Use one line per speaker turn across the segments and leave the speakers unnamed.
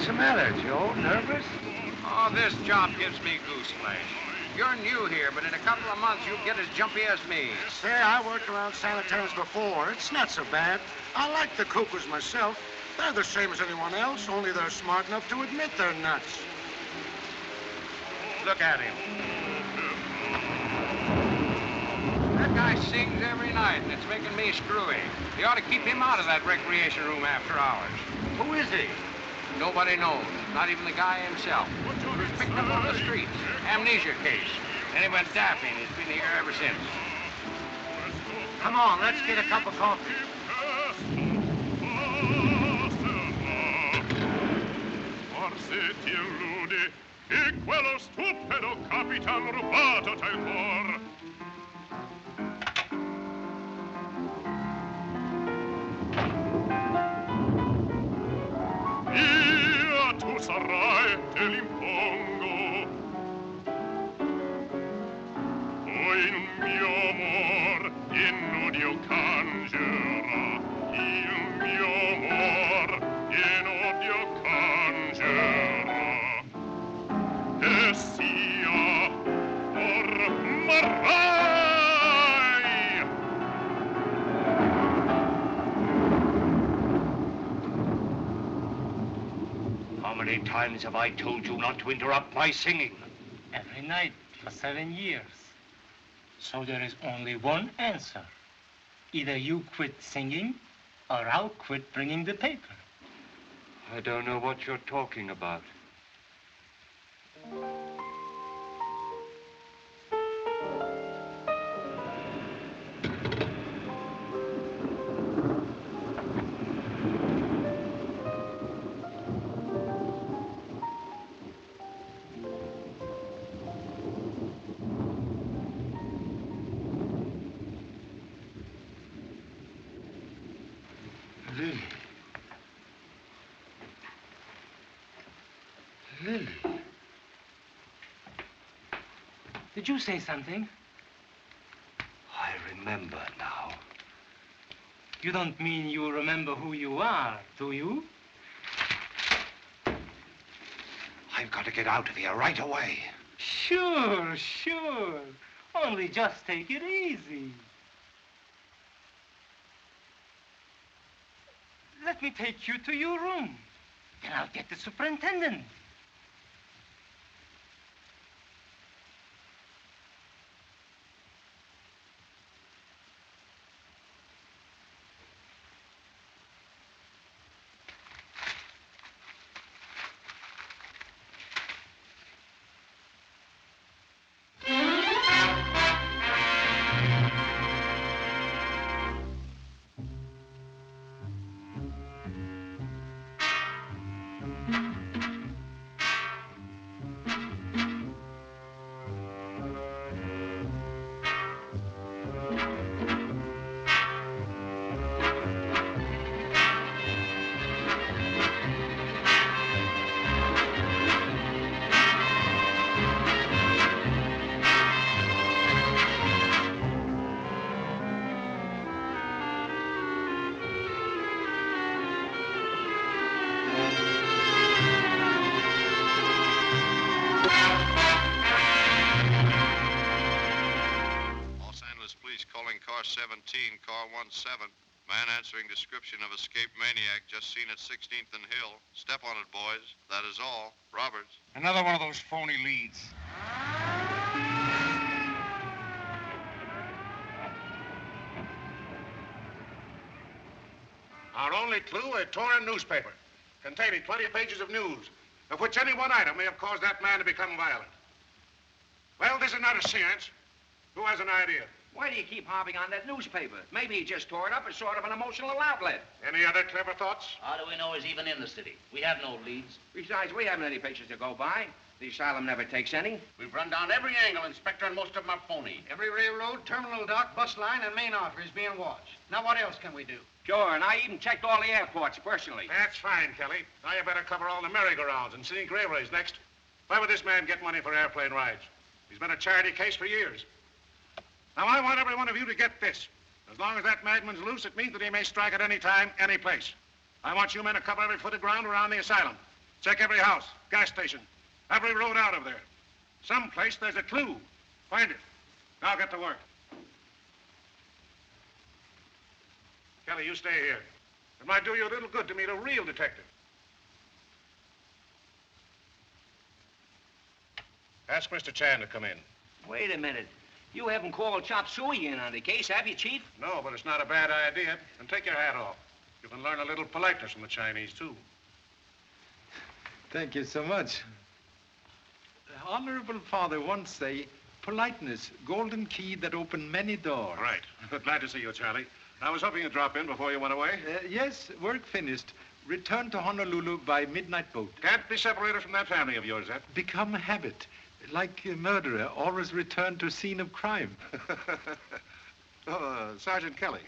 the matter, Joe? Nervous?
Oh, this job gives me goose flesh. You're new here, but in a couple of months you'll get as jumpy as me.
Say, I worked around sanitariums before. It's not so bad. I like the cuckoos myself. They're the same as anyone else, only they're smart enough to admit they're nuts.
Look at him. That guy sings every night, and it's making me screwy. You ought to keep him out of that recreation room after hours.
Who is he?
Nobody knows, not even the guy himself. He was picked up on the streets. Amnesia case. And he went daffing. He's been here ever since.
Come on, let's get a cup of coffee.
Forse ti illude che quello stupido capitan rubato t'ha il cuor. Io tu sarai, te l'impongo. Poi il mio amor in odio cangerà. Il mio amor in odio cangerà. E sia ormarai.
How many times have I told you not to interrupt my singing?
Every night for 7 years. So there is only one answer. Either you quit singing, or I'll quit bringing the paper.
I don't know what you're talking about. Lily. Lily.
Did you say something?
I remember now.
You don't mean you remember who you are, do you?
I've got to get out of here right away.
Sure. Only just take it easy. Let me take you to your room. Then I'll get the superintendent.
Car 17, car 17. Man answering description of escaped maniac just seen at 16th and Hill. Step on it, boys. That is all. Roberts.
Another one of those phony leads. Our only clue, a torn newspaper containing 20 pages of news, of which any one item may have caused that man to become violent. Well, this is not a seance. Who has an idea?
Why do you keep harping on that newspaper? Maybe he just tore it up as sort of an emotional outlet.
Any other clever thoughts?
How do we know he's even in the city? We have no leads.
Besides, we haven't any pictures to go by. The asylum never takes any.
We've run down every angle, Inspector, and most of them are phony.
Every railroad, terminal dock, bus line, and main artery is being watched. Now, what else can we do?
Sure, and I even checked all the airports personally.
That's fine, Kelly. Now you better cover all the merry-go-rounds and scenic railways next. Why would this man get money for airplane rides? He's been a charity case for years. Now, I want every one of you to get this. As long as that madman's loose, it means that he may strike at any time, any place. I want you men to cover every foot of ground around the asylum. Check every house, gas station, every road out of there. Someplace there's a clue. Find it. Now get to work. Kelly, you stay here. It might do you a little good to meet a real detective. Ask Mr. Chan to come in.
Wait a minute. You haven't called Chop Suey in on the case, have you, Chief?
No, but it's not a bad idea. And take your hat off. You can learn a little politeness from the Chinese, too.
Thank you so much. The Honorable Father once say, politeness, golden key that open many doors.
Right. Glad to see you, Charlie. I was hoping you'd drop in before you went away.
Yes, work finished. Return to Honolulu by midnight boat.
Can't be separated from that family of yours, that.
Become a habit. Like a murderer, always return to scene of crime.
Sergeant Kelly.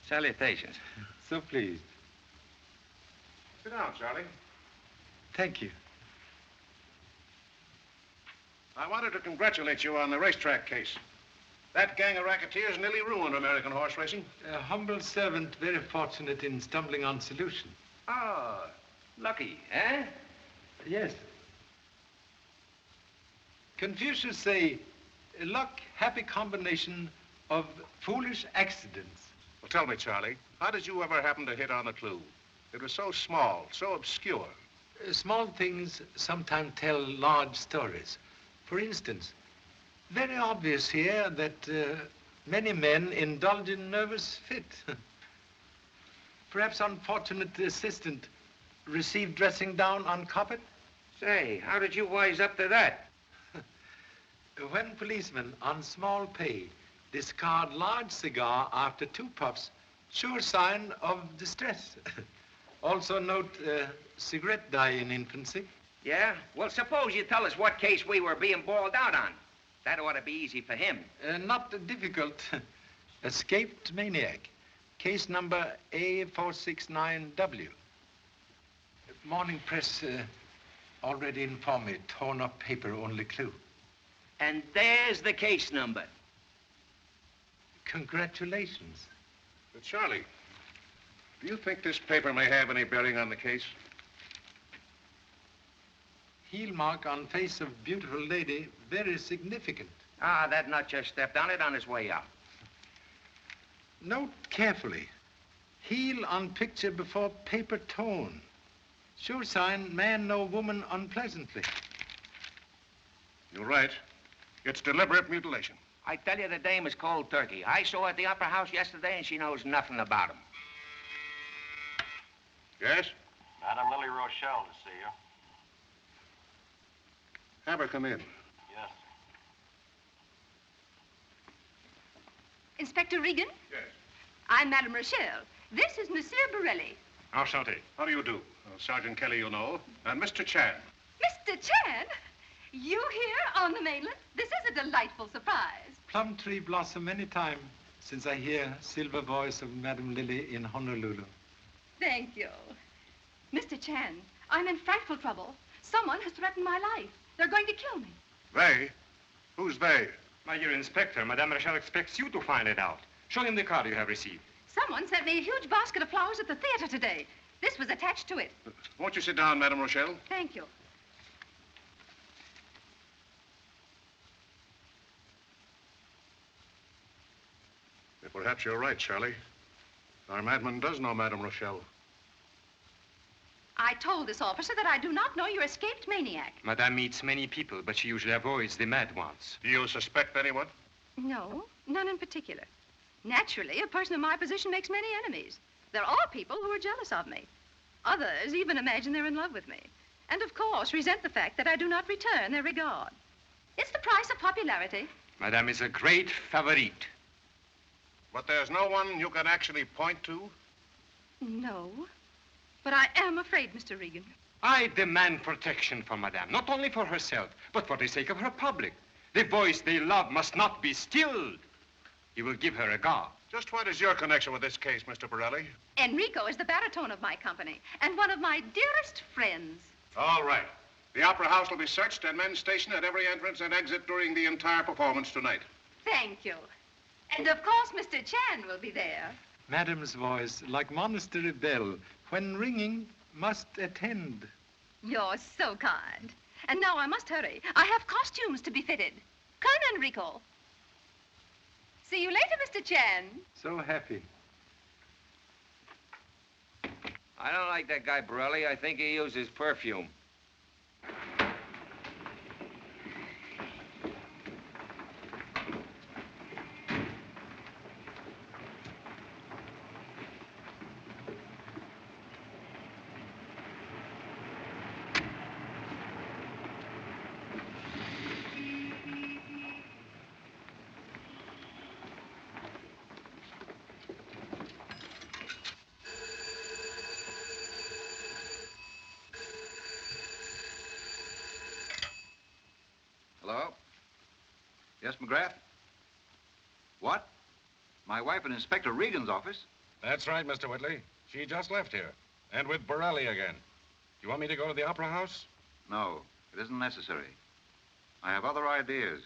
Salutations.
So pleased.
Sit down, Charlie.
Thank you.
I wanted to congratulate you on the racetrack case. That gang of racketeers nearly ruined American horse racing.
A humble servant, very fortunate in stumbling on solution.
Oh, lucky, eh?
Yes. Confucius say, luck, happy combination of foolish accidents.
Well, tell me, Charlie, how did you ever happen to hit on the clue? It was so small, so obscure.
Small things sometimes tell large stories. For instance, very obvious here that many men indulge in nervous fit. Perhaps unfortunate assistant received dressing down on carpet?
Say, how did you wise up to that?
When policemen on small pay discard large cigar after 2 puffs, sure sign of distress. Also note cigarette dye in infancy.
Yeah? Well, suppose you tell us what case we were being balled out on. That ought to be easy for him.
Not difficult. Escaped maniac. Case number A469W. Morning press already informed me. Torn up paper, only clue.
And there's the case number.
Congratulations.
But Charlie, do you think this paper may have any bearing on the case?
Heel mark on face of beautiful lady, very significant.
Ah, that nut just stepped on it on his way out.
Note carefully. Heel on picture before paper torn. Sure sign, man know woman unpleasantly.
You're right. It's deliberate mutilation.
I tell you, the dame is cold turkey. I saw her at the Opera House yesterday, and she knows nothing about him.
Yes?
Madame Lily Rochelle to see you.
Have her come in.
Yes.
Inspector Regan?
Yes.
I'm Madame Rochelle. This is Monsieur Borelli.
Enchanté. How do you do? Sergeant Kelly, you know, and Mr. Chan.
Mr. Chan? You here on the mainland? This is a delightful surprise.
Plum tree blossom any time since I hear silver voice of Madame Lily in Honolulu.
Thank you. Mr. Chan, I'm in frightful trouble. Someone has threatened my life. They're going to kill me.
They? Who's they?
My dear Inspector, Madame Rochelle expects you to find it out. Show him the card you have received.
Someone sent me a huge basket of flowers at the theater today. This was attached to it.
Won't you sit down, Madame Rochelle?
Thank you.
Perhaps you're right, Charlie. Our madman does know Madame Rochelle.
I told this officer that I do not know your escaped maniac.
Madame meets many people, but she usually avoids the mad ones.
Do you suspect anyone?
No, none in particular. Naturally, a person in my position makes many enemies. There are people who are jealous of me. Others even imagine they're in love with me. And, of course, resent the fact that I do not return their regard. It's the price of popularity.
Madame is a great favorite.
But there's no one you can actually point to?
No. But I am afraid, Mr. Regan.
I demand protection for Madame, not only for herself, but for the sake of her public. The voice they love must not be stilled. You will give her a guard.
Just what is your connection with this case, Mr. Borelli?
Enrico is the baritone of my company and one of my dearest friends.
All right. The Opera House will be searched and men stationed at every entrance and exit during the entire performance tonight.
Thank you. And, of course, Mr. Chan will be there.
Madame's voice, like monastery bell, when ringing, must attend.
You're so kind. And now I must hurry. I have costumes to be fitted. Come, Enrico. See you later, Mr. Chan.
So happy.
I don't like that guy, Borelli. I think he uses perfume.
Hello? Yes, McGrath? What? My wife in Inspector Regan's office?
That's right, Mr. Whitley. She just left here. And with Borelli again. You want me to go to the Opera House?
No, it isn't necessary. I have other ideas.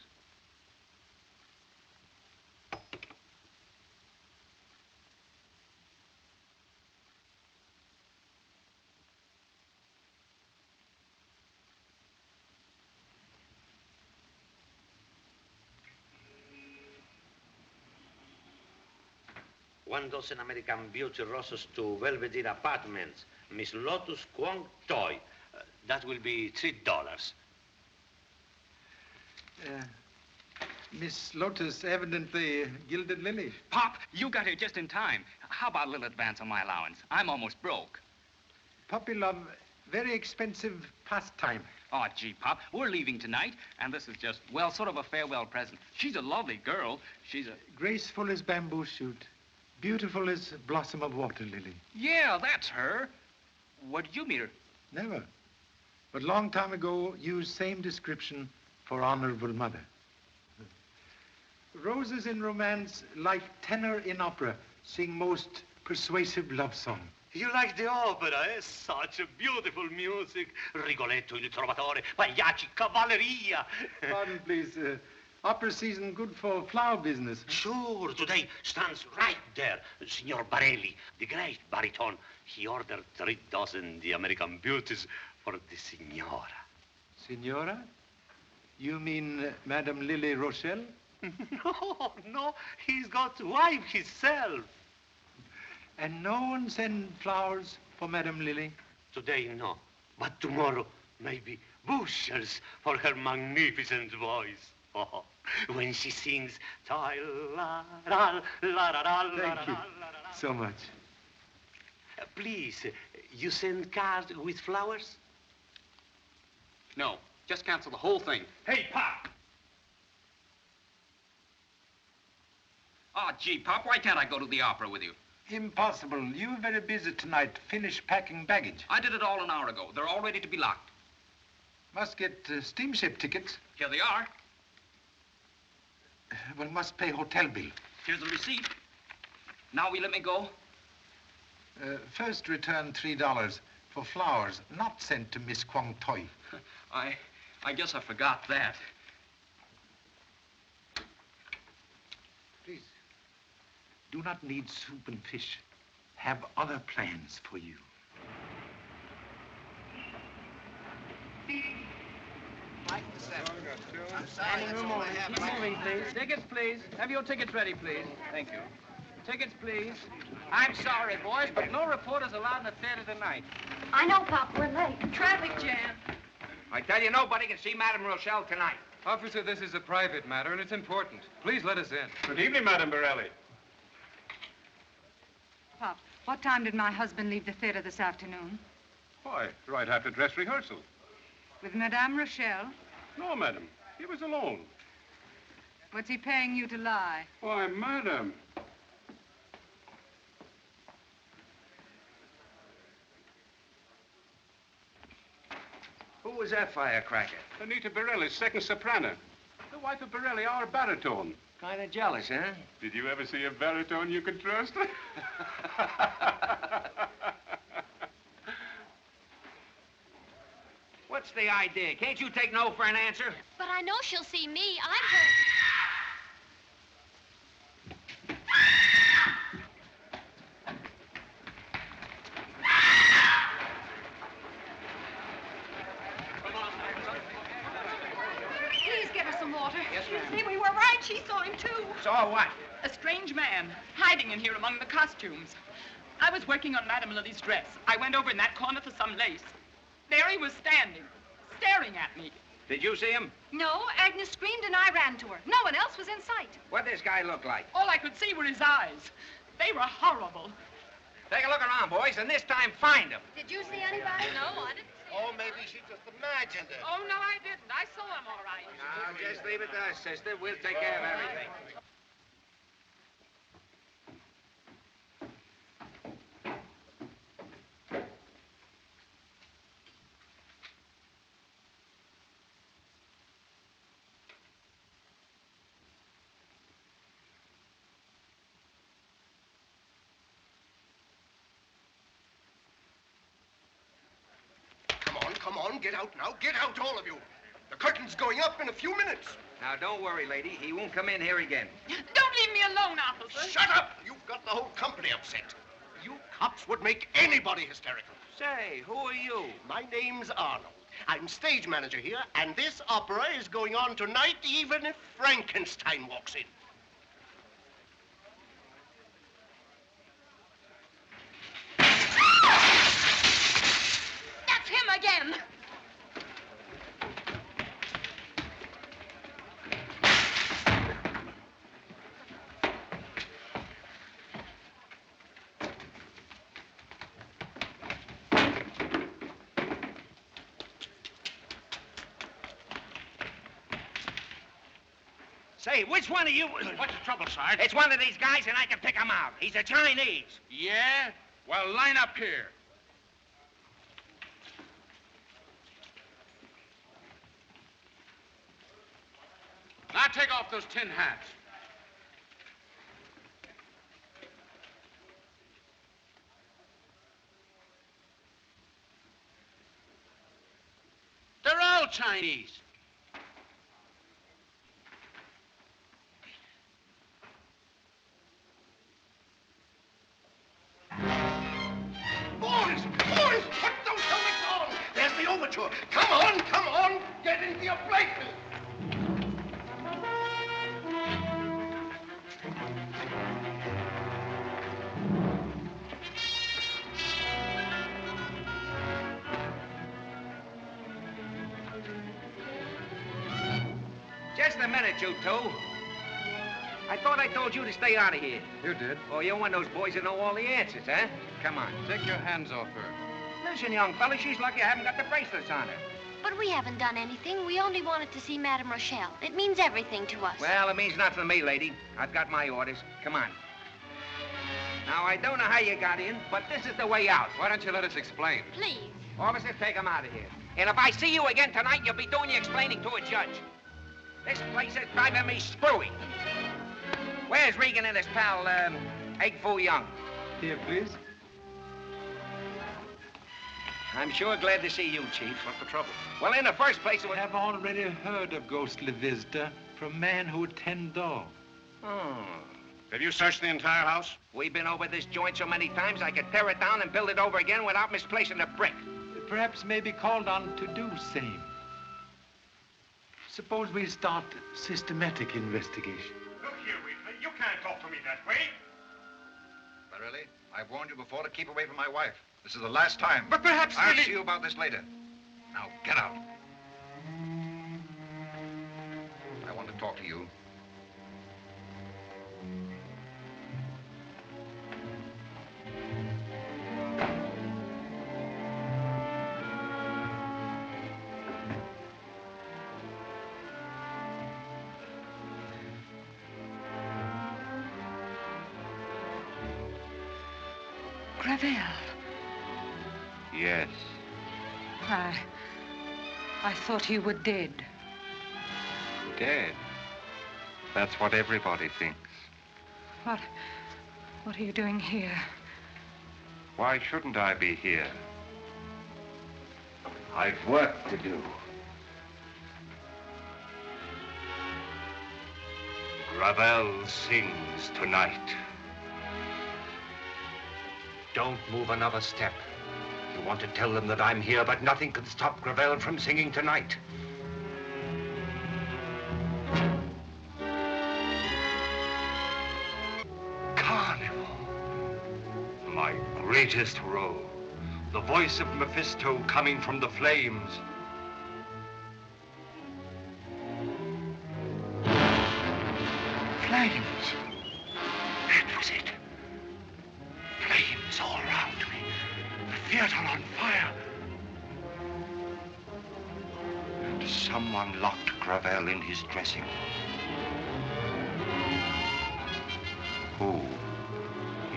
One dozen American Beauty roses to Belvedere Apartments. Miss Lotus Kwong Toy. That will be $3.
Miss Lotus, evidently gilded lily.
Pop, you got here just in time. How about a little advance on my allowance? I'm almost broke.
Puppy love, very expensive pastime.
Oh, gee, Pop, we're leaving tonight, and this is just, well, sort of a farewell present. She's a lovely girl. She's a...
Graceful as bamboo shoot. Beautiful as blossom of water lily.
Yeah, that's her. What did you meet her?
Never. But long time ago, used same description for honorable mother. Roses in romance, like tenor in opera, sing most persuasive love song.
You like the opera, eh? Such a beautiful music. Rigoletto, Il Trovatore, Pagliacci, Cavalleria.
Pardon, please. Opera season good for flower business.
Sure, today stands right there. Signor Barelli, the great baritone. He ordered 3 dozen the American Beauties for the Signora.
Signora? You mean Madame Lily Rochelle?
No, he's got wife himself.
And no one send flowers for Madame Lily?
Today, no. But tomorrow, maybe bushels for her magnificent voice. Oh, when she sings,
Thank you so much.
Please, you send cards with flowers?
No, just cancel the whole thing. Hey, Pop! Oh, gee, Pop, why can't I go to the opera with you?
Impossible. You're very busy tonight. Finish packing baggage.
I did it all an hour ago. They're all ready to be locked.
Must get steamship tickets.
Here they are.
Well, must pay hotel bill.
Here's the receipt. Now will you let me go?
First return $3 for flowers not sent to Miss Kwong Toy.
I guess I forgot that.
Please, do not need soup and fish. Have other plans for you.
Standing room only. Keep moving, please. Tickets, please. Have your tickets ready, please. Thank you. Tickets, please. I'm sorry, boys, but no reporters allowed in the theater tonight.
I know, Pop. We're late. Traffic jam.
I tell you, nobody can see Madame Rochelle tonight.
Officer, this is a private matter, and it's important. Please let us in.
Good evening, Madame Borelli.
Pop, what time did my husband leave the theater this afternoon?
Why, right after dress rehearsal.
With Madame Rochelle?
No, madam. He was alone.
What's he paying you to lie?
Why, madam.
Who was that firecracker?
Anita Borelli's second soprano. The wife of Borelli, our baritone.
Kind of jealous, huh?
Did you ever see a baritone you could trust?
What's the idea? Can't you take no for an answer?
But I know she'll see me. I'm her.
Saw what?
A strange man hiding in here among the costumes. I was working on Madame Lily's dress. I went over in that corner for some lace. There he was standing, staring at me.
Did you see him?
No, Agnes screamed and I ran to her. No one else was in sight.
What did this guy look like?
All I could see were his eyes. They were horrible.
Take a look around, boys, and this time find him.
Did you see anybody? No, I didn't see
Oh, maybe she just imagined it.
Oh, no, I didn't. I saw him all right.
Now, just leave it to us, sister. We'll take care of everything.
Come on, get out now. Get out, all of you. The curtain's going up in a few minutes.
Now, don't worry, lady. He won't come in here again.
Don't leave me alone, officer.
Shut up! You've got the whole company upset. You cops would make anybody hysterical.
Say, who are you?
My name's Arnold. I'm stage manager here, and this opera is going on tonight even if Frankenstein walks in.
That's him again.
Say, which one of you...
What's the trouble, Sarge?
It's one of these guys, and I can pick him out. He's a Chinese.
Yeah? Well, line up here. Now take off those tin hats. They're all Chinese.
Boys, put those helmets on. There's the overture. Come on, get into your places.
Just a minute, you two. I thought I told you to stay out of here.
You did.
Oh, you're one of those boys that know all the answers, huh? Come on.
Take your hands off her.
Listen, young fella, she's lucky I haven't got the bracelets on her.
But we haven't done anything. We only wanted to see Madame Rochelle. It means everything to us.
Well, it means nothing to me, lady. I've got my orders. Come on. Now, I don't know how you got in, but this is the way out.
Why don't you let us explain?
Please.
Officer, take him out of here. And if I see you again tonight, you'll be doing your explaining to a judge. This place is driving me screwy. Where's Regan and his pal, Egg Foo Young?
Here, please.
I'm sure glad to see you, Chief.
What's the trouble?
Well, in the first place, it was...
I have already heard of ghostly visitor from man who would tend door.
Oh.
Have you searched the entire house?
We've been over this joint so many times, I could tear it down and build it over again without misplacing a brick.
Perhaps may be called on to do same. Suppose we start systematic investigation.
Look here, Wheatley. You can't talk to me that way.
Barelli, I've warned you before to keep away from my wife. This is the last time.
But perhaps
I'll
really...
see you about this later. Now, get out. I want to talk to you.
Gravel.
Yes.
I thought you were dead.
Dead. That's what everybody thinks.
What are you doing here?
Why shouldn't I be here? I've work to do. Gravel sings tonight. Don't move another step. You want to tell them that I'm here, but nothing can stop Gravel from singing tonight. greatest role. The voice of Mephisto coming from the flames.
Flames. That was it. Flames all around me. The theater on fire.
And someone locked Gravel in his dressing room. Who?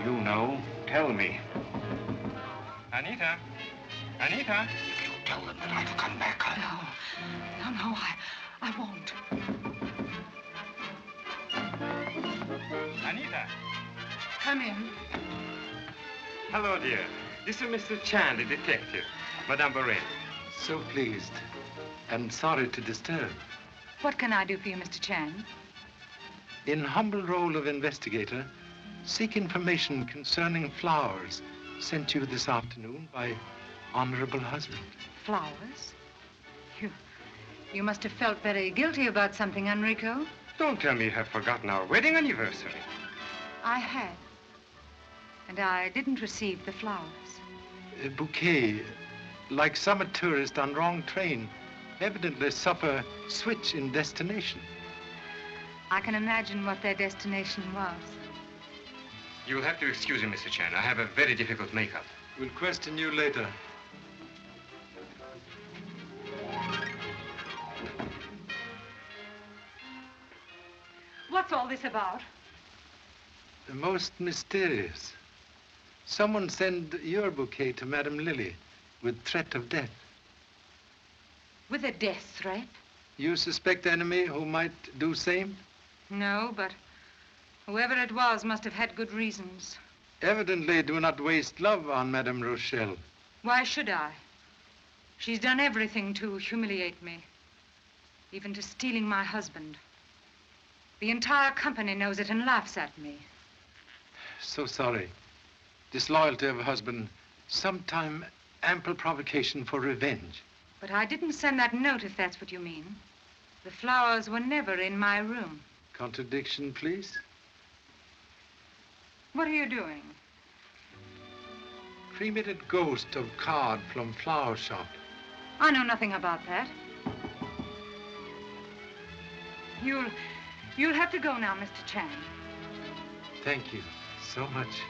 You know. Tell me.
Anita? Anita?
If you tell them that I've come back,
No, I won't.
Anita?
Come in.
Hello, dear. This is Mr. Chan, the detective. Madame Borelli.
So pleased, and sorry to disturb.
What can I do for you, Mr. Chan?
In humble role of investigator, seek information concerning flowers sent you this afternoon by honorable husband.
Flowers? You must have felt very guilty about something, Enrico.
Don't tell me you have forgotten our wedding anniversary.
I had. And I didn't receive the flowers.
A bouquet, like summer tourist on wrong train, evidently suffer switch in destination.
I can imagine what their destination was.
You'll have to excuse me, Mr. Chan. I have a very difficult makeup.
We'll question you later.
What's all this about?
Most mysterious. Someone sent your bouquet to Madame Lily with threat of death.
With a death threat?
You suspect enemy who might do same?
No, but whoever it was must have had good reasons.
Evidently do not waste love on Madame Rochelle.
Why should I? She's done everything to humiliate me, even to stealing my husband. The entire company knows it and laughs at me.
So sorry. Disloyalty of a husband, sometime ample provocation for revenge.
But I didn't send that note, if that's what you mean. The flowers were never in my room.
Contradiction, please.
What are you doing?
Cremated ghost of card from flower shop.
I know nothing about that. You'll have to go now, Mr. Chan.
Thank you so much.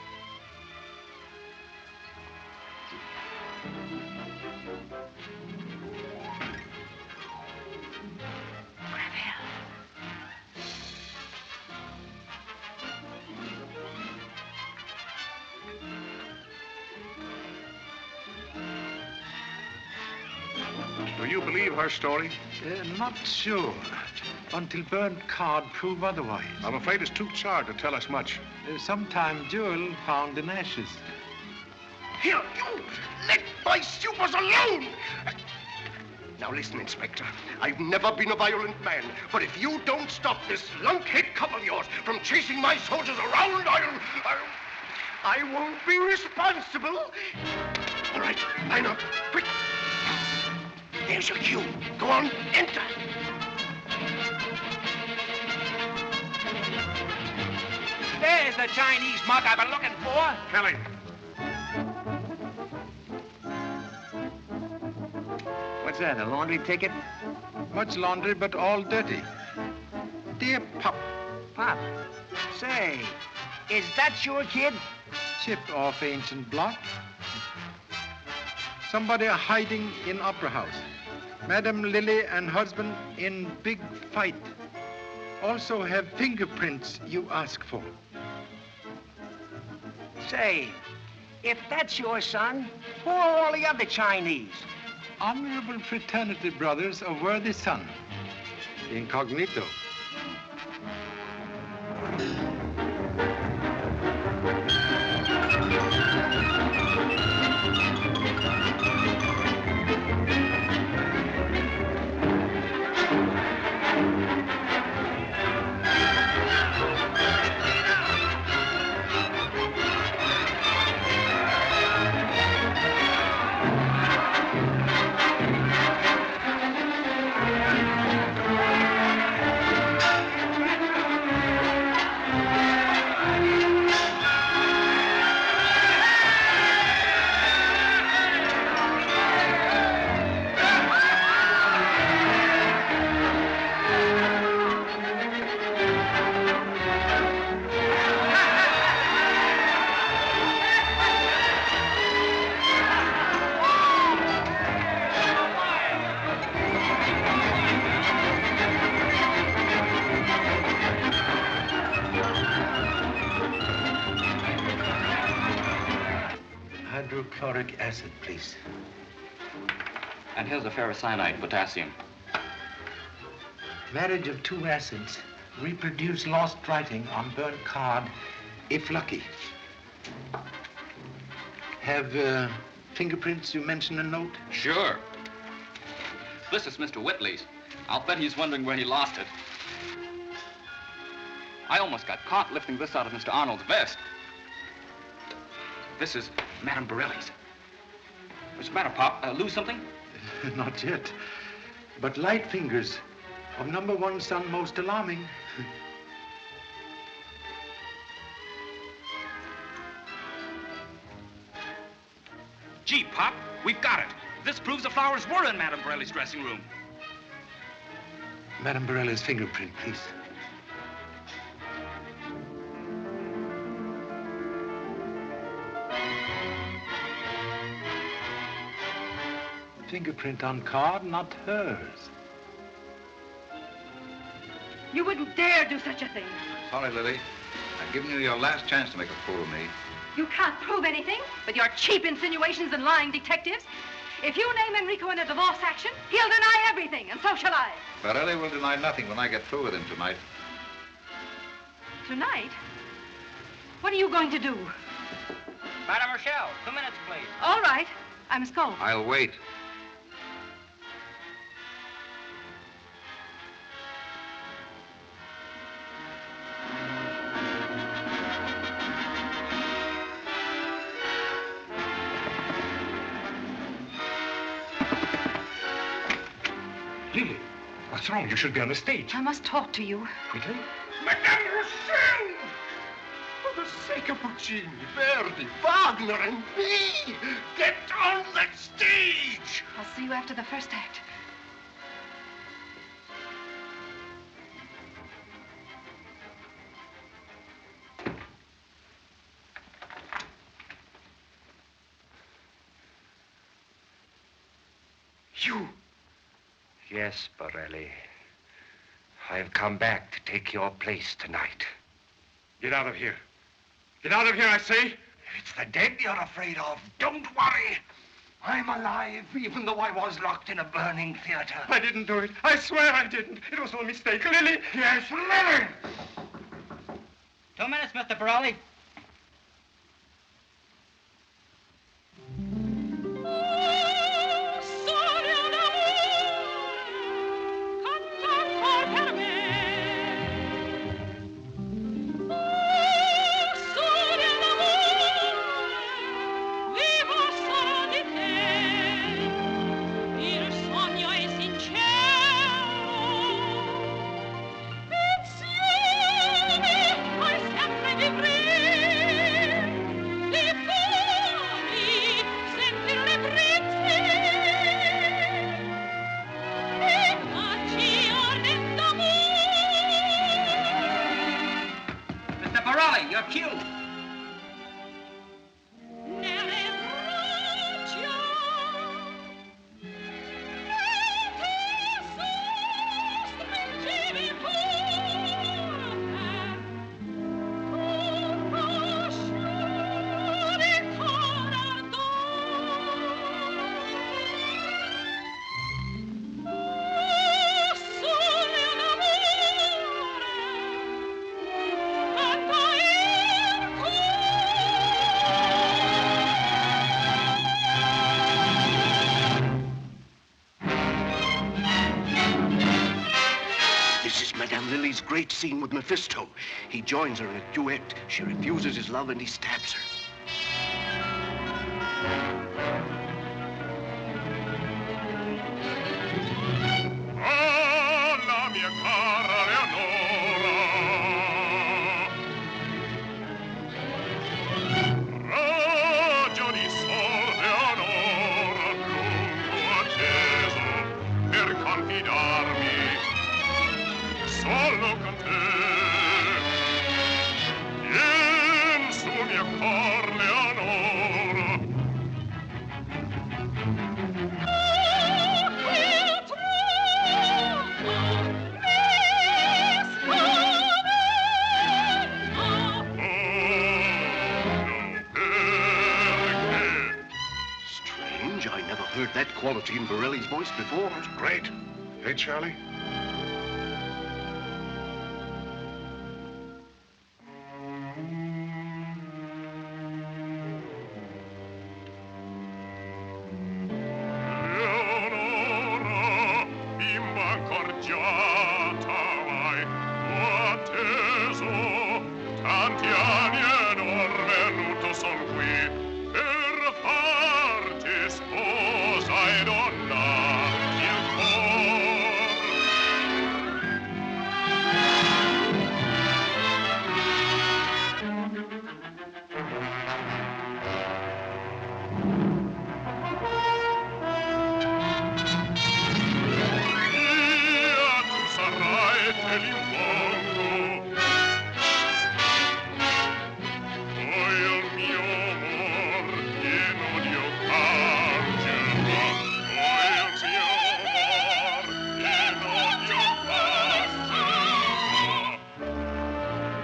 Do you believe her story?
Not sure. Until burnt card prove otherwise.
I'm afraid it's too charred to tell us much.
Sometime jewel found in ashes.
Here, you! Let my supers alone! Now listen, Inspector. I've never been a violent man, but if you don't stop this lunkhead couple of yours from chasing my soldiers around, I won't be responsible. All right, line up, quick. There's your cue. Go on, enter.
There's the Chinese mug I've been looking for.
Kelly.
What's that, a laundry ticket?
Much laundry, but all dirty. Dear Pop.
Pop, say, is that your kid?
Chip off ancient block. Somebody hiding in Opera House. Madame Lily and husband in big fight. Also have fingerprints you ask for.
Say, if that's your son, who are all the other Chinese?
Honorable fraternity brothers of worthy son. Incognito. sulfuric acid, please.
And here's a ferrocyanide, potassium.
Marriage of two acids. Reproduce lost writing on burnt card, if lucky. Have fingerprints you mentioned in a note?
Sure. This is Mr. Whitley's. I'll bet he's wondering where he lost it. I almost got caught lifting this out of Mr. Arnold's vest. This is Madame Borelli's. What's the matter, Pop? Lose something?
Not yet. But light fingers of number one son most alarming.
Gee, Pop, we've got it. This proves the flowers were in Madame Borelli's dressing room.
Madame Borelli's fingerprint, please. Fingerprint on card, not hers.
You wouldn't dare do such a thing.
Sorry, Lily. I've given you your last chance to make a fool of me.
You can't prove anything with your cheap insinuations and lying detectives. If you name Enrico in a divorce action, he'll deny everything, and so shall I.
Borelli will deny nothing when I get through with him tonight.
Tonight? What are you going to do?
Madame Rochelle, 2 minutes, please.
All right. I must go.
I'll wait.
Lily, what's wrong? You should be on the stage.
I must talk to you.
Quickly?
Madame Rochelle! For the sake of Puccini, Verdi, Wagner, and me, get on that stage!
I'll see you after the first act.
You?
Yes, Borelli. I've come back to take your place tonight.
Get out of here. Get out of here, I say.
It's the dead you're afraid of. Don't worry. I'm alive, even though I was locked in a burning theater.
I didn't do it. I swear I didn't. It was all a mistake. Lily!
Yes, Lily!
2 minutes, Mr. Borelli. Your cue.
Lily's great scene with Mephisto. He joins her in a duet. She refuses his love and he stabs her.
Ah, la mia cara Leonora. Raggio di sol, Leonora, lungo atteso per confidarmi solo con te. Vien su mio cor, Leonora,
heard that quality in Borelli's voice before.
That's great. Hey, Charlie?
Leonora, bimba accorgiata vai, ho atteso, tanti anni ed or venuto son qui, per farti sposa e donna il cor. Via tu sarai te l'impongo. Poi il mio amor pieno di occasionalità. Poi il mio amor pieno di occasionalità.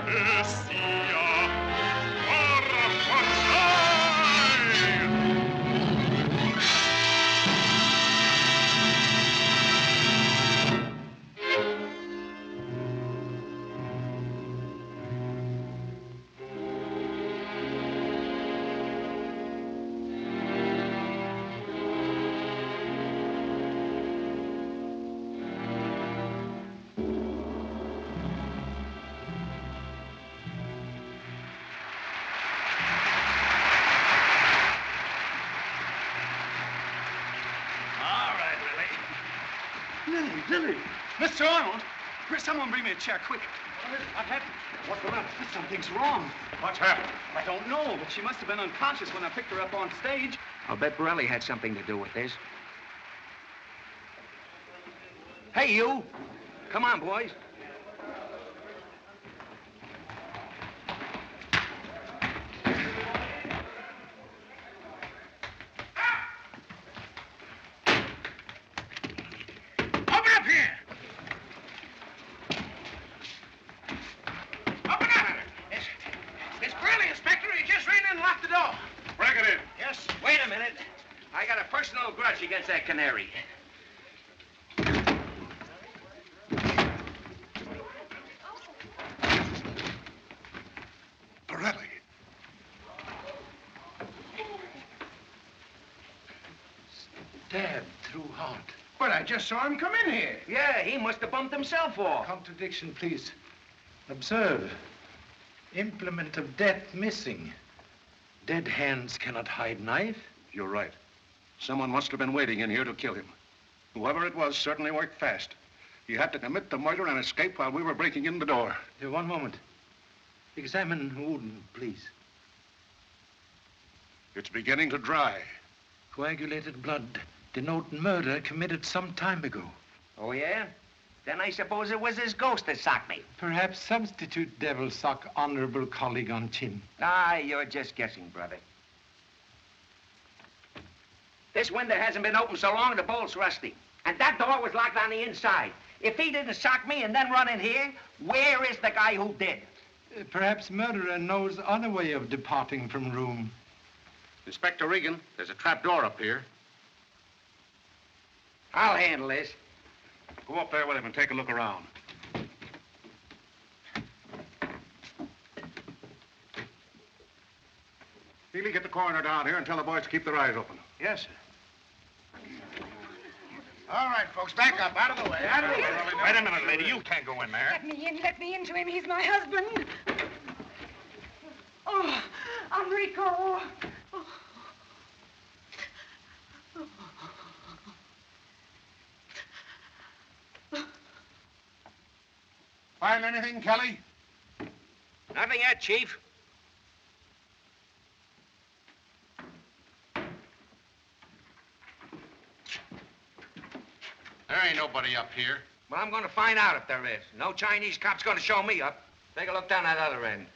E sia ora farai.
All right, Lily. Lily! Mr. Arnold! Someone bring me a chair, quick. What happened? What's the matter? Something's wrong.
What's happened?
I don't know, but she must have been unconscious when I picked her up on stage.
I'll bet Borelli had something to do with this. Hey, you! Come on, boys.
Open up here! Open up! It's Borelli, Inspector. He just ran in and locked the door. Break it in.
Yes. Wait a minute. I got a personal grudge against that canary.
Borelli.
Stabbed through heart.
But I just saw him come in here.
Yeah, he must have bumped himself off.
Contradiction, please. Observe. Implement of death missing. Dead hands cannot hide knife.
You're right. Someone must have been waiting in here to kill him. Whoever it was certainly worked fast. He had to commit the murder and escape while we were breaking in the door.
One moment. Examine wound, please.
It's beginning to dry.
Coagulated blood denote murder committed some time ago.
Oh, yeah? Then I suppose it was his ghost that socked me.
Perhaps substitute devil sock honorable colleague on chin.
Ah, you're just guessing, brother. This window hasn't been open so long, the bolt's rusty. And that door was locked on the inside. If he didn't sock me and then run in here, where is the guy who did?
Perhaps murderer knows other way of departing from room.
Inspector Regan, there's a trap door up here.
I'll handle this.
Go up there with him and take a look around. Healy, get the coroner down here and tell the boys to keep their eyes open.
Yes, sir.
All right, folks, back up. Out of the way. Out of the way.
Wait a minute, lady. You can't go in there.
Let me into him. He's my husband. Oh, Enrico. Oh.
Find anything, Kelly?
Nothing yet, Chief.
There ain't nobody up here.
Well, I'm going to find out if there is. No Chinese cop's going to show me up. Take a look down that other end.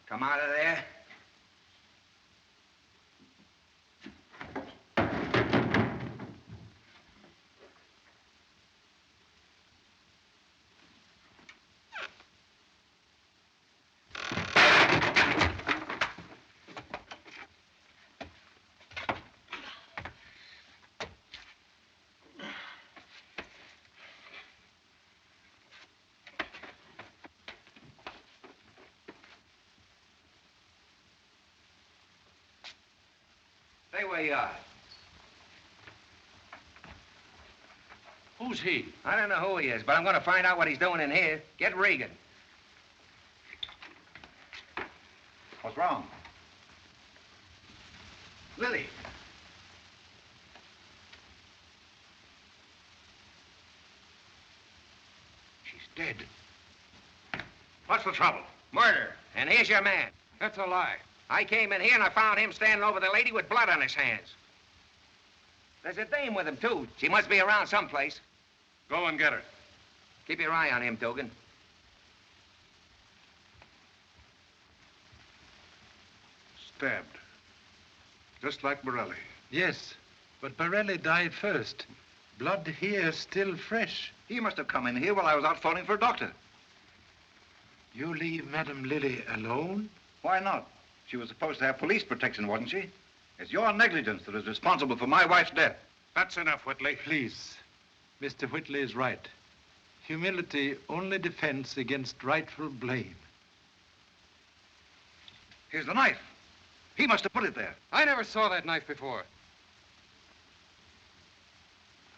Come out of there.
Stay where you are.
Who's he?
I don't know who he is, but I'm going to find out what he's doing in here. Get Regan.
What's wrong?
Lily.
She's dead.
What's the trouble?
Murder. And here's your man.
That's a lie.
I came in here and I found him standing over the lady with blood on his hands. There's a dame with him, too. She must be around someplace.
Go and get her.
Keep your eye on him, Dugan.
Stabbed. Just like Borelli.
Yes, but Borelli died first. Blood here still fresh.
He must have come in here while I was out phoning for a doctor.
You leave Madame Lily alone?
Why not? She was supposed to have police protection, wasn't she? It's your negligence that is responsible for my wife's death.
That's enough, Whitley.
Please. Mr. Whitley is right. Humility only defends against rightful blame.
Here's the knife. He must have put it there.
I never saw that knife before.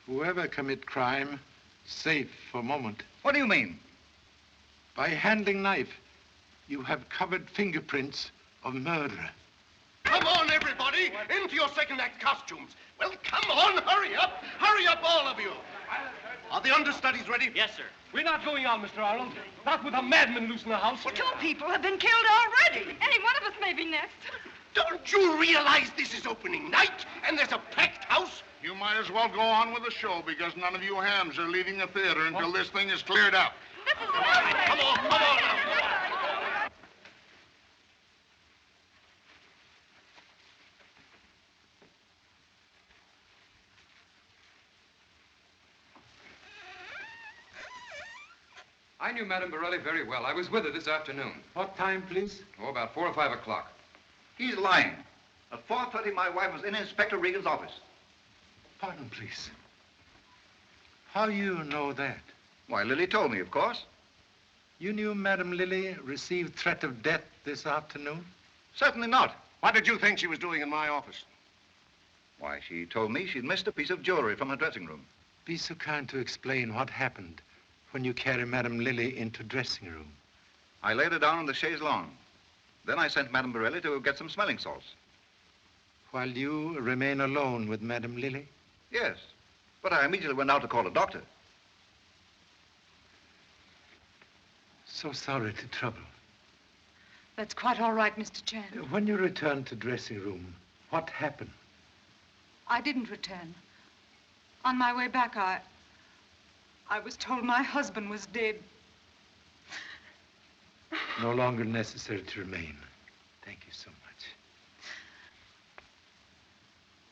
Whoever commit crime, safe for a moment.
What do you mean?
By handling knife, you have covered fingerprints of murderer.
Come on, everybody, into your second act costumes. Well, come on, hurry up. Hurry up, all of you. Are the understudies ready?
Yes, sir.
We're not going on, Mr. Arnold. Not with a madman loose in the house.
Well, 2 people have been killed already. Any one of us may be next.
Don't you realize this is opening night and there's a packed house?
You might as well go on with the show because none of you hams are leaving the theater until this thing is cleared up.
Come on, come on now.
I knew Madame Borelli very well. I was with her this afternoon.
What time, please?
Oh, about 4 or 5 o'clock.
He's lying. At 4:30, my wife was in Inspector Regan's office.
Pardon, please. How you know that?
Why, Lily told me, of course.
You knew Madame Lily received threat of death this afternoon?
Certainly not.
What did you think she was doing in my office?
Why, she told me she'd missed a piece of jewelry from her dressing room.
Be so kind to explain what happened when you carry Madame Lily into dressing room.
I laid her down on the chaise longue. Then I sent Madame Borelli to get some smelling salts.
While you remain alone with Madame Lily?
Yes, but I immediately went out to call a doctor.
So sorry to trouble.
That's quite all right, Mr. Chan.
When you returned to dressing room, what happened?
I didn't return. On my way back, I was told my husband was dead.
No longer necessary to remain. Thank you so much.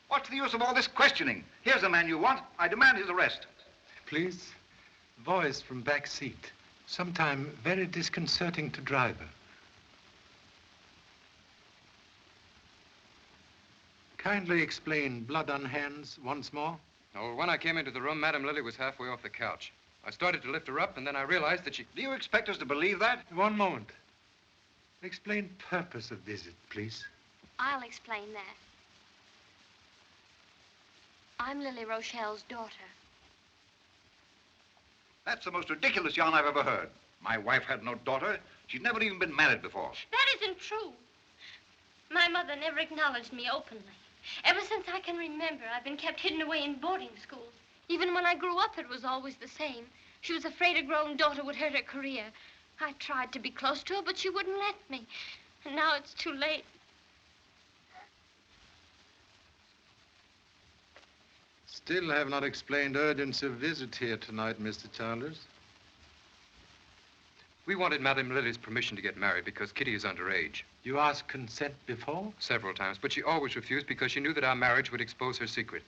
What's the use of all this questioning? Here's the man you want. I demand his arrest.
Please, voice from back seat. Sometime very disconcerting to driver. Kindly explain blood on hands once more.
Oh, when I came into the room, Madame Lily was halfway off the couch. I started to lift her up, and then I realized that she...
Do you expect us to believe that?
One moment. Explain purpose of visit, please.
I'll explain that. I'm Lily Rochelle's daughter.
That's the most ridiculous yarn I've ever heard. My wife had no daughter. She'd never even been married before.
That isn't true. My mother never acknowledged me openly. Ever since I can remember, I've been kept hidden away in boarding schools. Even when I grew up, it was always the same. She was afraid a grown daughter would hurt her career. I tried to be close to her, but she wouldn't let me. And now it's too late.
Still have not explained urgency of visit here tonight, Mr. Chalmers.
We wanted Madame Lily's permission to get married because Kitty is underage.
You asked consent before?
Several times, but she always refused because she knew that our marriage would expose her secret.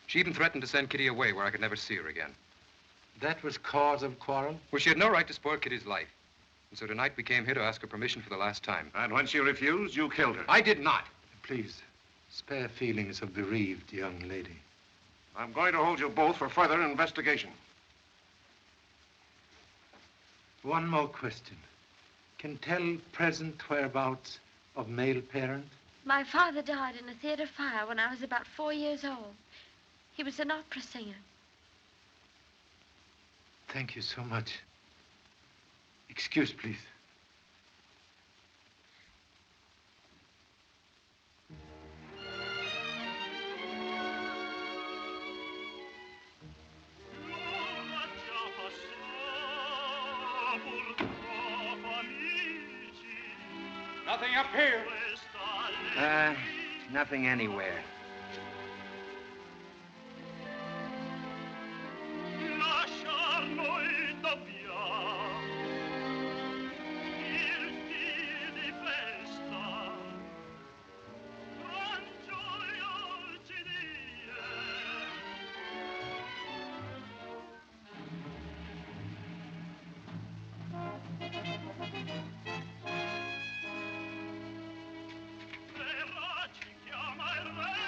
She even threatened to send Kitty away where I could never see her again.
That was cause of quarrel?
Well, she had no right to spoil Kitty's life. And so tonight we came here to ask her permission for the last time.
And when she refused, you killed her.
I did not.
Please, spare feelings of bereaved young lady.
I'm going to hold you both for further investigation.
One more question. Can tell present whereabouts of male parent?
My father died in a theater fire when I was about 4 years old. He was an opera singer.
Thank you so much. Excuse, please.
Nothing up here.
Nothing anywhere.
Lasciar noi dobbiamo il dì di festa, gran gioia ci die. Terra ci chiama il re.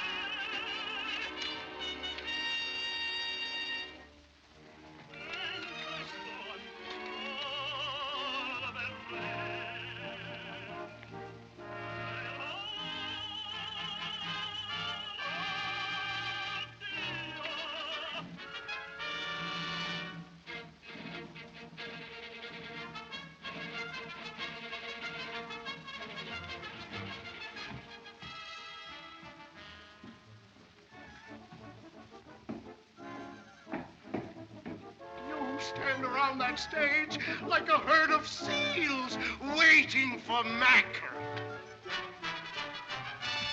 You stand around that stage like a herd of seals waiting for mackerel.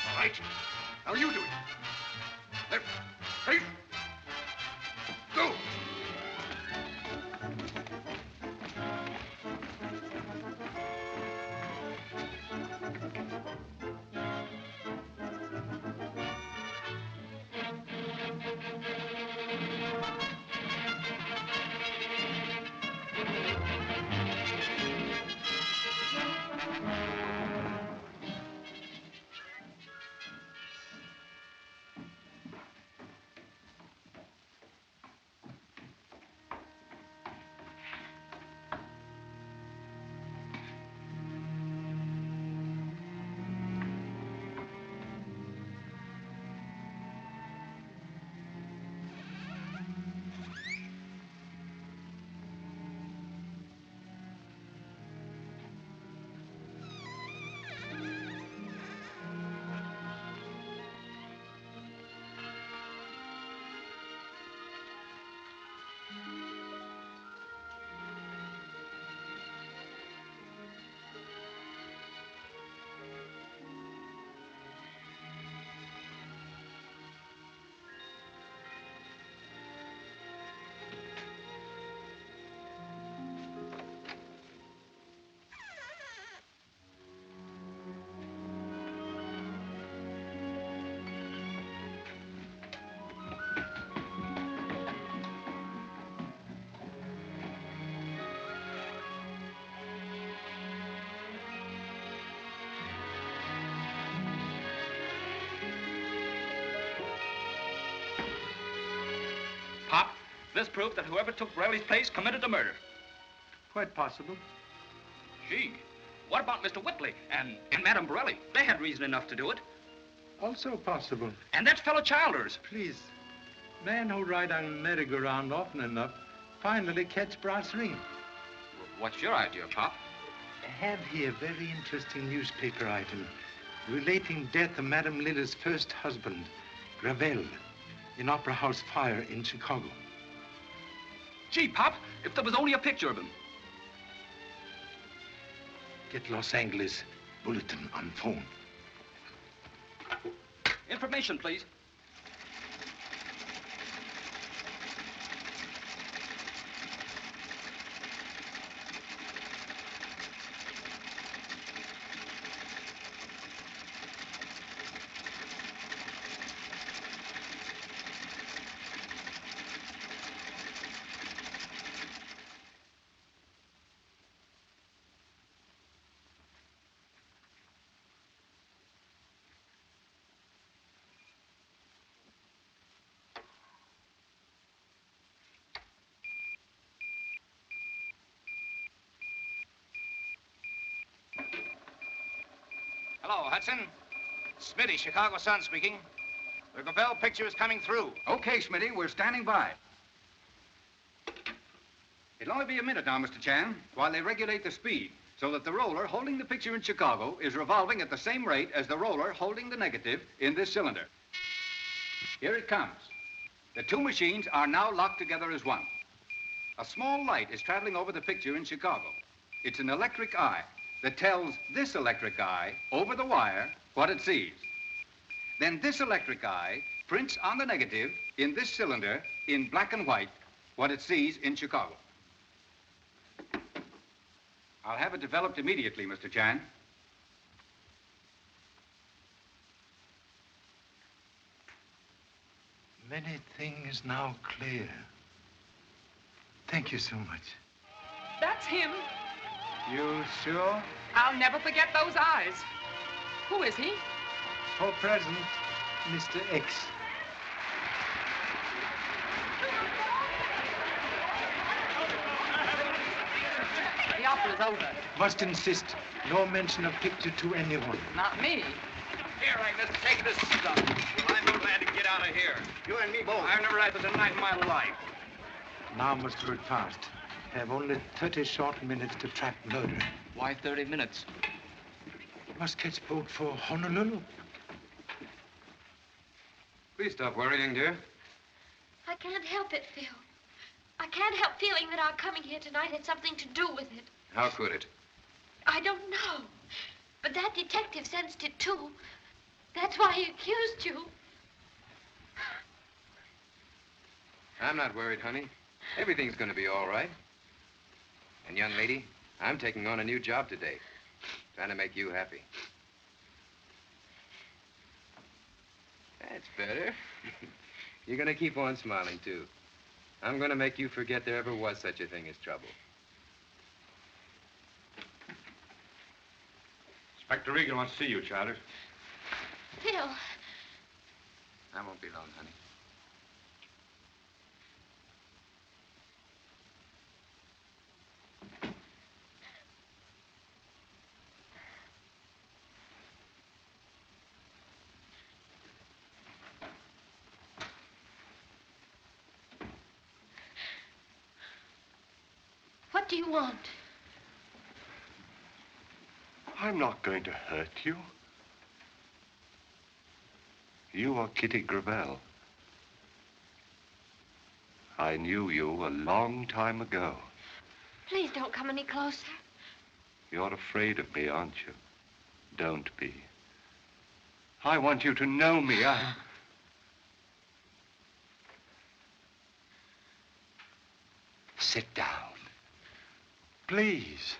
All right, now you do it. Left, right, go.
Pop, this proved that whoever took Borelli's place committed a murder.
Quite possible.
Gee, what about Mr. Whitley and Madame Borelli? They had reason enough to do it.
Also possible.
And that fellow Childers.
Please, men who ride on merry-go-round often enough finally catch brass ring.
What's your idea, Pop?
I have here a very interesting newspaper item relating death of Madame Lilla's first husband, Gravel, in Opera House fire in Chicago.
Gee, Pop, if there was only a picture of him.
Get Los Angeles Bulletin on phone.
Information, please. Hello, Hudson.
Smitty, Chicago Sun speaking. The Gravel picture is coming through.
Okay, Smitty, we're standing by. It'll only be a minute now, Mr. Chan, while they regulate the speed so that the roller holding the picture in Chicago is revolving at the same rate as the roller holding the negative in this cylinder. Here it comes. The two machines are now locked together as one. A small light is traveling over the picture in Chicago. It's an electric eye that tells this electric eye over the wire what it sees. Then this electric eye prints on the negative in this cylinder in black and white what it sees in Chicago. I'll have it developed immediately, Mr. Chan.
Many things now clear. Thank you so much.
That's him.
You sure?
I'll never forget those eyes. Who is he?
For present, Mr. X.
The opera's over.
Must insist, no mention of picture to anyone.
Not me.
Here, Agnes, take this stuff. I'm glad to get out of here. You and me both. I've never had such a night in my life.
Now must work fast. Have only 30 short minutes to track murder.
Why 30 minutes?
Must catch boat for Honolulu.
Please stop worrying, dear.
I can't help it, Phil. I can't help feeling that our coming here tonight had something to do with it.
How could it?
I don't know. But that detective sensed it, too. That's why he accused you.
I'm not worried, honey. Everything's going to be all right. And, young lady, I'm taking on a new job today. Trying to make you happy. That's better. You're going to keep on smiling, too. I'm going to make you forget there ever was such a thing as trouble.
Inspector Regan wants to see you, Charlotte.
Phil.
I won't be long, honey.
What do you want?
I'm not going to hurt you. You are Kitty Gravel. I knew you a long time ago.
Please don't come any closer.
You're afraid of me, aren't you? Don't be. I want you to know me. Sit down. Please.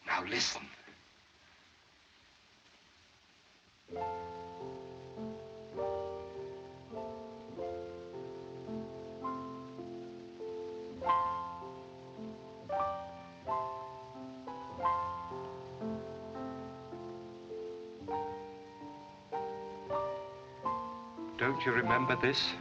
Now listen. Don't you remember this?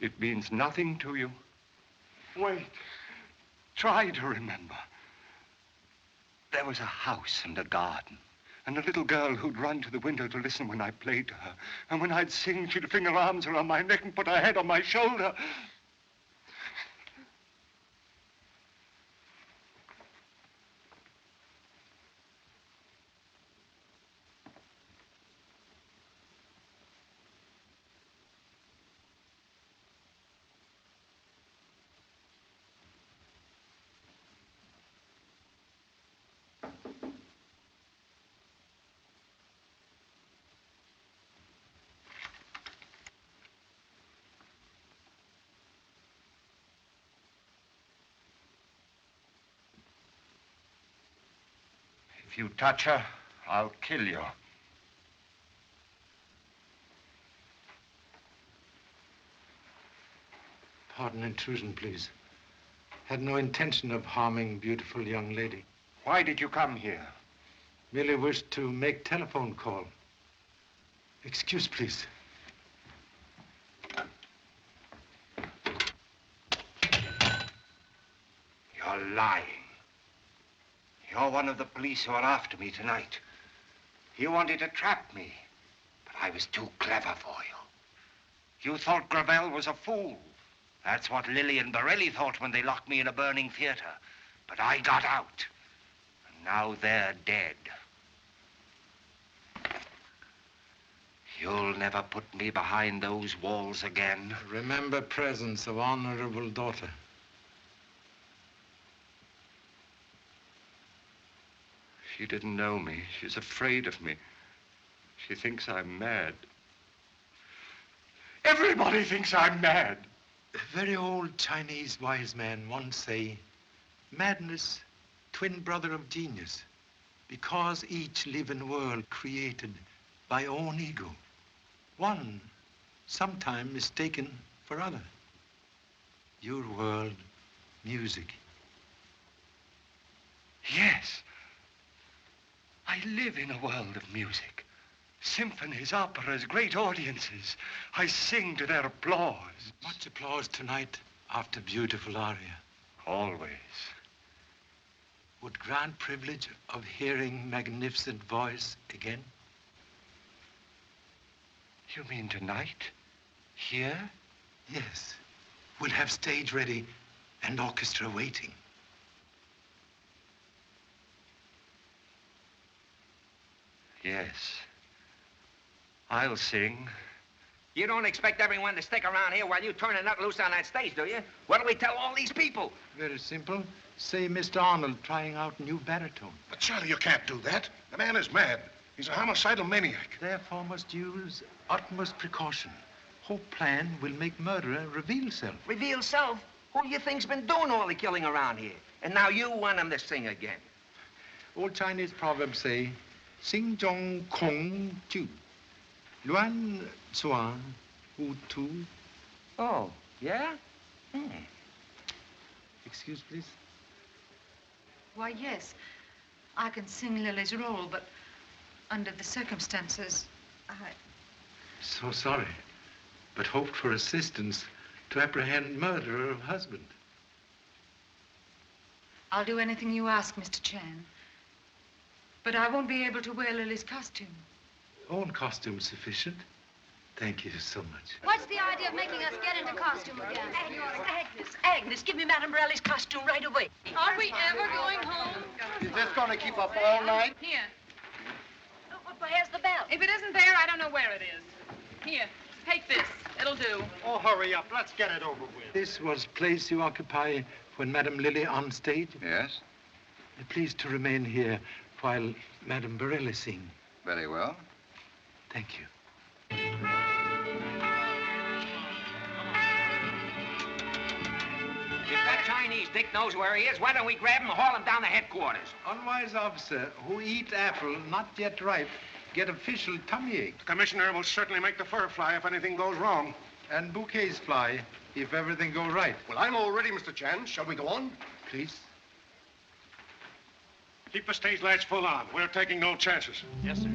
It means nothing to you. Wait. Try to remember. There was a house and a garden, and a little girl who'd run to the window to listen when I played to her. And when I'd sing, she'd fling her arms around my neck and put her head on my shoulder.
If you touch her, I'll kill you.
Pardon intrusion, please. Had no intention of harming beautiful young lady.
Why did you come here?
Merely wished to make telephone call. Excuse, please.
You're lying. You're one of the police who are after me tonight. You wanted to trap me, but I was too clever for you. You thought Gravel was a fool. That's what Lilly and Borelli thought when they locked me in a burning theater. But I got out, and now they're dead. You'll never put me behind those walls again.
Remember presence of honorable daughter.
She didn't know me. She's afraid of me. She thinks I'm mad. Everybody thinks I'm mad.
A very old Chinese wise man once say, madness, twin brother of genius, because each live in world created by own ego. One, sometime mistaken for other. Your world, music.
Yes. I live in a world of music. Symphonies, operas, great audiences. I sing to their applause.
Much applause tonight after beautiful aria.
Always.
Would grant privilege of hearing magnificent voice again?
You mean tonight? Here?
Yes. We'll have stage ready and orchestra waiting.
Yes. I'll sing.
You don't expect everyone to stick around here while you turn a nut loose on that stage, do you? What do we tell all these people?
Very simple. Say Mr. Arnold trying out new baritone.
But Charlie, you can't do that. The man is mad. He's a homicidal maniac.
Therefore must use utmost precaution. Whole plan will make murderer reveal self.
Reveal self? Who do you think's been doing all the killing around here? And now you want him to sing again.
Old Chinese proverbs say, Sing Zhong Kong Ju. Luan Zuan Wu Tu.
Oh, yeah?
Excuse, please.
Why, yes. I can sing Lily's role, but under the circumstances,
So sorry, but hoped for assistance to apprehend murderer of husband.
I'll do anything you ask, Mr. Chan. But I won't be able to wear Lily's costume.
Own costume sufficient. Thank you so much.
What's the idea of making us get into costume again?
Agnes, give me Madame Borelli's costume right away.
Are we ever going home?
Is this going to keep up all night?
Here.
Where's the bell?
If it isn't there, I don't know where it is. Here, take this. It'll do.
Oh, hurry up. Let's get it over with.
This was place you occupy when Madame Lily on stage?
Yes?
Please to remain here while Madame Borelli sing.
Very well.
Thank you.
If that Chinese dick knows where he is, why don't we grab him and haul him down to headquarters?
Unwise officer who eat apple not yet ripe get official tummy ache.
The commissioner will certainly make the fur fly if anything goes wrong.
And bouquets fly if everything go right.
Well, I'm all ready, Mr. Chan. Shall we go on?
Please.
Keep the stage lights full on. We're taking no chances.
Yes, sir.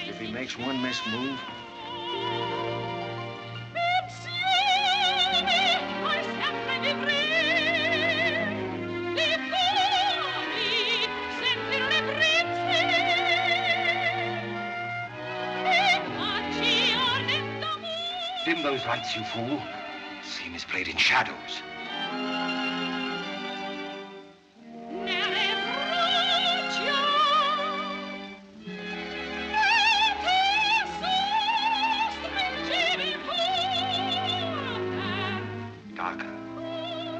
If he makes one missed move,
Dim those lights, you fool. Scene is played in shadows. Darker.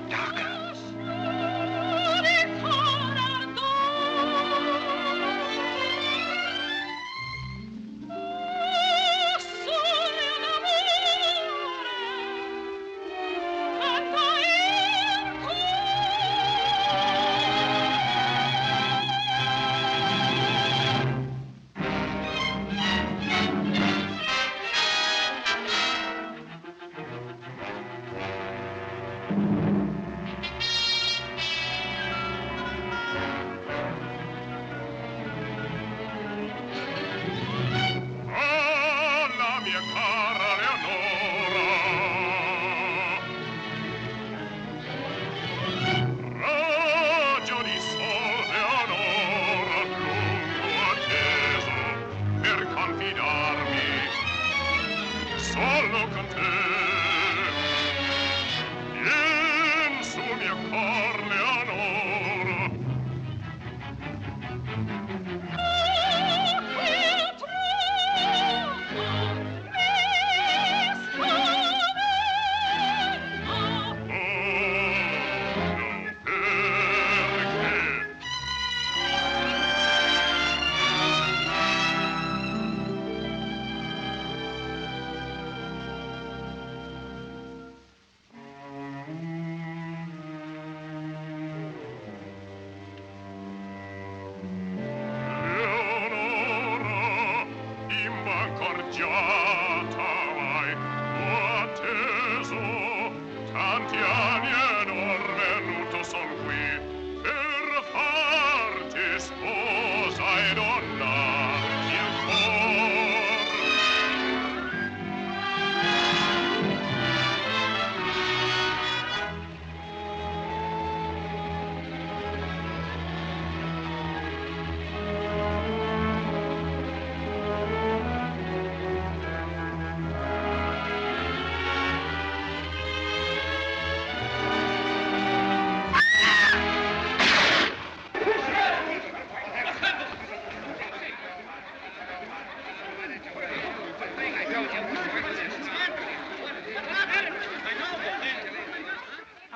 Darker.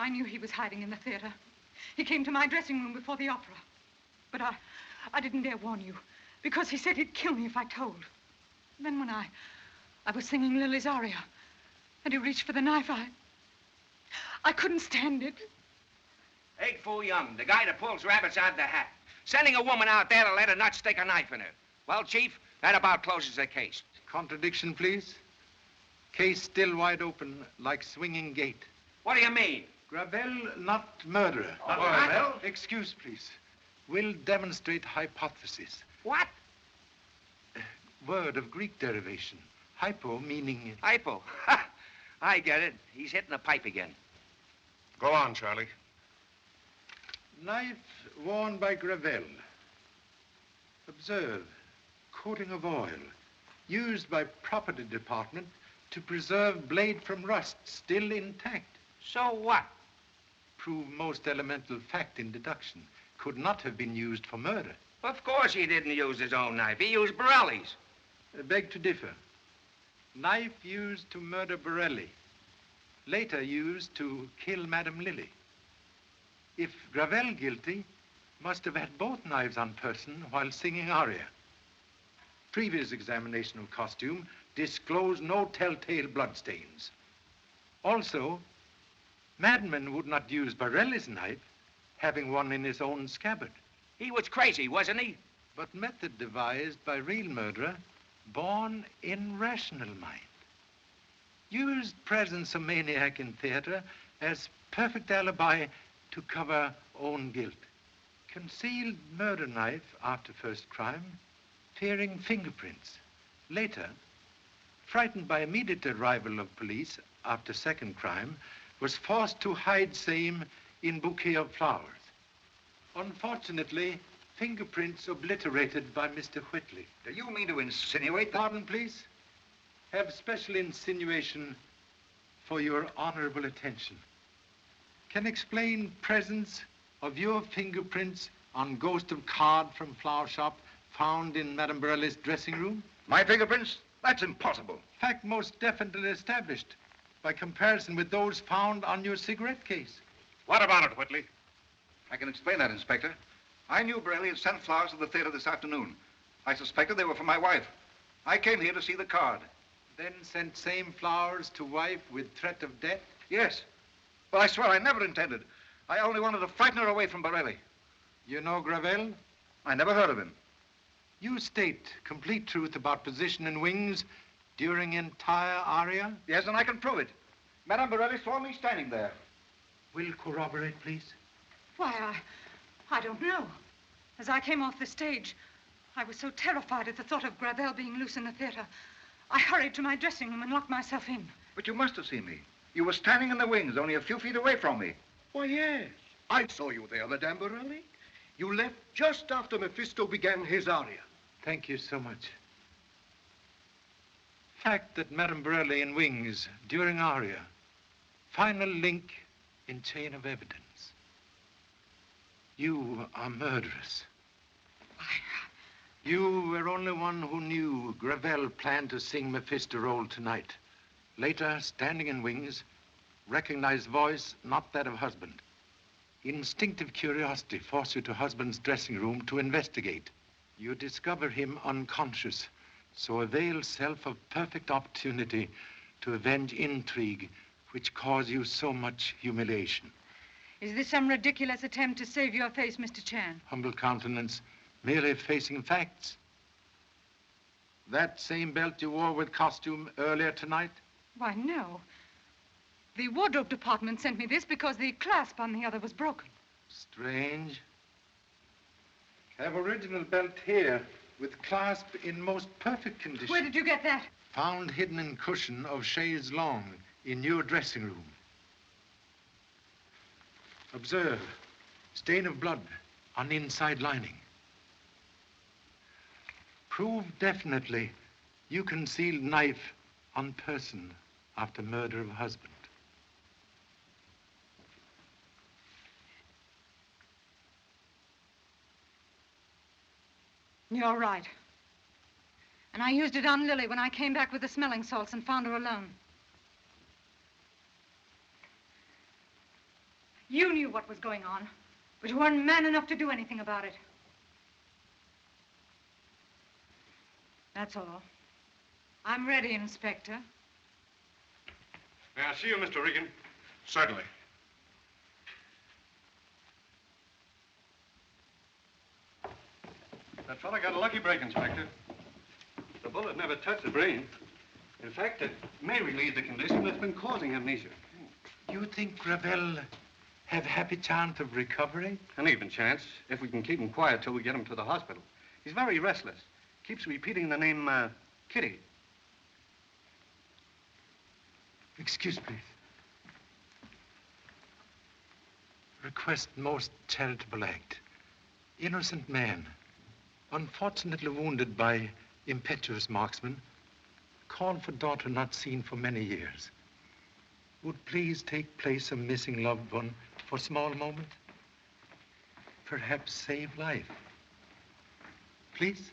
I knew he was hiding in the theater. He came to my dressing room before the opera. But I didn't dare warn you, because he said he'd kill me if I told. Then when I was singing Lily's aria, and he reached for the knife, I couldn't stand it.
Egg Foo Young, the guy that pulls rabbits out of the hat. Sending a woman out there to let a nut stick a knife in her. Well, Chief, that about closes the case.
Contradiction, please. Case still wide open, like swinging gate.
What do you mean?
Gravel, not murderer.
Not Gravel?
Excuse, please. Will demonstrate hypothesis.
What?
Word of Greek derivation. Hypo meaning...
Hypo. Ha! I get it. He's hitting the pipe again.
Go on, Charlie.
Knife worn by Gravel. Observe, coating of oil, used by property department to preserve blade from rust, still intact.
So what?
Prove most elemental fact in deduction. Could not have been used for murder.
Of course he didn't use his own knife. He used Borelli's.
Beg to differ. Knife used to murder Borelli. Later used to kill Madame Lily. If Gravel guilty, must have had both knives on person while singing aria. Previous examination of costume disclosed no telltale bloodstains. Also, madman would not use Borelli's knife, having one in his own scabbard.
He was crazy, wasn't he?
But method devised by real murderer, born in rational mind. Used presence of maniac in theater as perfect alibi to cover own guilt. Concealed murder knife after first crime, fearing fingerprints. Later, frightened by immediate arrival of police after second crime, was forced to hide same in bouquet of flowers. Unfortunately, fingerprints obliterated by Mr. Whitley.
Do you mean to insinuate that...
Pardon, please. Have special insinuation for your honorable attention. Can explain presence of your fingerprints on ghost of card from flower shop found in Madame Borelli's dressing room?
My fingerprints? That's impossible.
Fact most definitely established by comparison with those found on your cigarette case.
What about it, Whitley?
I can explain that, Inspector. I knew Borelli had sent flowers to the theater this afternoon. I suspected they were for my wife. I came here to see the card.
Then sent same flowers to wife with threat of death?
Yes. But I swear I never intended. I only wanted to frighten her away from Borelli.
You know Gravel?
I never heard of him.
You state complete truth about position and wings during entire aria?
Yes, and I can prove it. Madame Borelli saw me standing there.
Will corroborate, please?
Why, I don't know. As I came off the stage, I was so terrified at the thought of Gravel being loose in the theater. I hurried to my dressing room and locked myself in.
But you must have seen me. You were standing in the wings, only a few feet away from me.
Why, yes. I saw you there, Madame Borelli. You left just after Mephisto began his aria.
Thank you so much. Fact that Madame Borelli in wings during aria. Final link in chain of evidence. You are murderous. You were only one who knew Gravel planned to sing Mephisto role tonight. Later, standing in wings, recognized voice not that of husband. Instinctive curiosity forced you to husband's dressing room to investigate. You discover him unconscious, so avail self of perfect opportunity to avenge intrigue which caused you so much humiliation.
Is this some ridiculous attempt to save your face, Mr. Chan?
Humble countenance, merely facing facts. That same belt you wore with costume earlier tonight?
Why, no. The wardrobe department sent me this because the clasp on the other was broken.
Strange. Have original belt here with clasp in most perfect condition.
Where did you get that?
Found hidden in cushion of chaise long in your dressing room. Observe, stain of blood on inside lining. Prove definitely you concealed knife on person after murder of husband.
You're right. And I used it on Lily when I came back with the smelling salts and found her alone. You knew what was going on, but you weren't man enough to do anything about it. That's all. I'm ready, Inspector.
May I see you, Mr. Regan? Certainly. That fella got a lucky break, Inspector. The bullet never touched the brain. In fact, it may relieve the condition that's been causing amnesia.
You think Gravel have happy chance of recovery?
An even chance, if we can keep him quiet till we get him to the hospital. He's very restless. Keeps repeating the name, Kitty.
Excuse, please. Request most charitable act. Innocent man, unfortunately wounded by impetuous marksman, called for daughter not seen for many years. Would please take place a missing loved one for small moment? Perhaps save life. Please?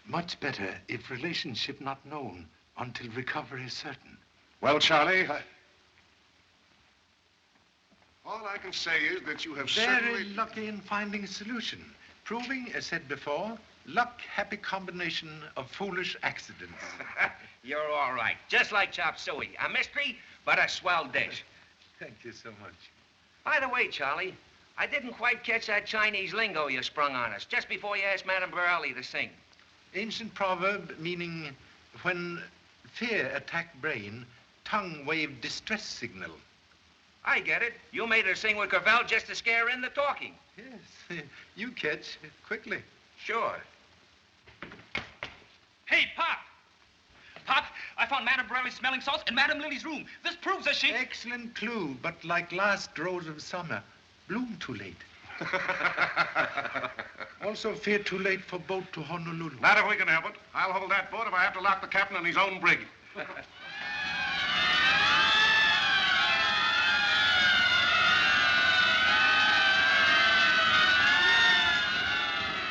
Much better if relationship not known until recovery is certain.
Well, Charlie, all I can say is that you have
Very lucky in finding a solution, proving, as said before, luck, happy combination of foolish accidents.
You're all right. Just like chop suey. A mystery, but a swell dish.
Thank you so much.
By the way, Charlie, I didn't quite catch that Chinese lingo you sprung on us just before you asked Madame Borelli to sing.
Ancient proverb meaning when fear attacked brain, tongue waved distress signal.
I get it. You made her sing with Gravel just to scare in the talking.
Yes, you catch quickly.
Sure.
Hey, Pop! Pop, I found Madame Borelli's smelling salts in Madame Lily's room. This proves that she...
Excellent clue, but like last rose of summer, bloom too late. Also fear too late for boat to Honolulu.
Not if we can help it. I'll hold that boat if I have to lock the captain in his own brig.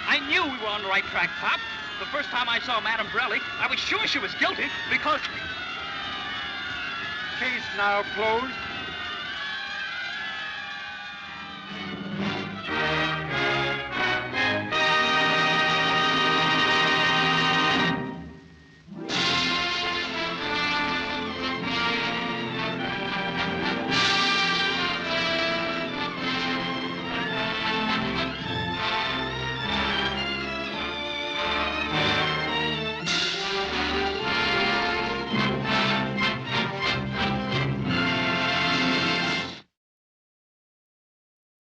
I knew we were on the right track, Pop. The first time I saw Madame Borelli, I was sure she was guilty because...
Case now closed.